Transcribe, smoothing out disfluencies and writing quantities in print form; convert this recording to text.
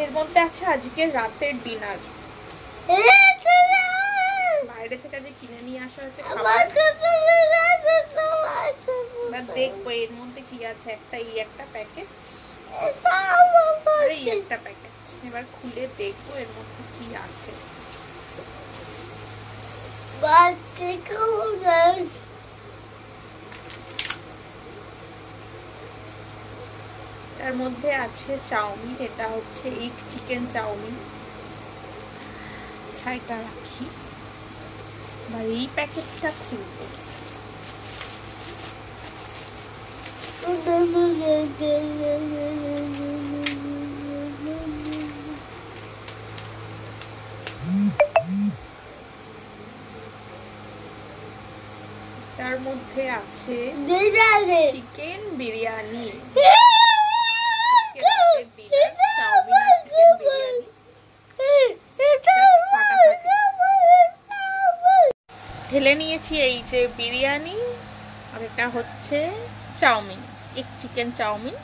এর মধ্যে আছে আজকে রাতের ডিনার। বাইরে থেকে যে কিনে নিয়ে আসা হচ্ছে খাবার, দেখবো এর মধ্যে কি আছে। একটা প্যাকেট, এই একটা প্যাকেট। এবার খুলে দেখবো এর মধ্যে কি আছে। তার মধ্যে আছে চাউমিন, এটা হচ্ছে এগ চিকেন চাউমিন। ছাইটা রাখি, এবার এই প্যাকেটটা খুলবো। তার মধ্যে আছে চিকেন বিরিয়ানি। ঢেলে নিয়েছি এই যে বিরিয়ানি, আর এটা হচ্ছে চাউমিন, এক চিকেন চাউমিন।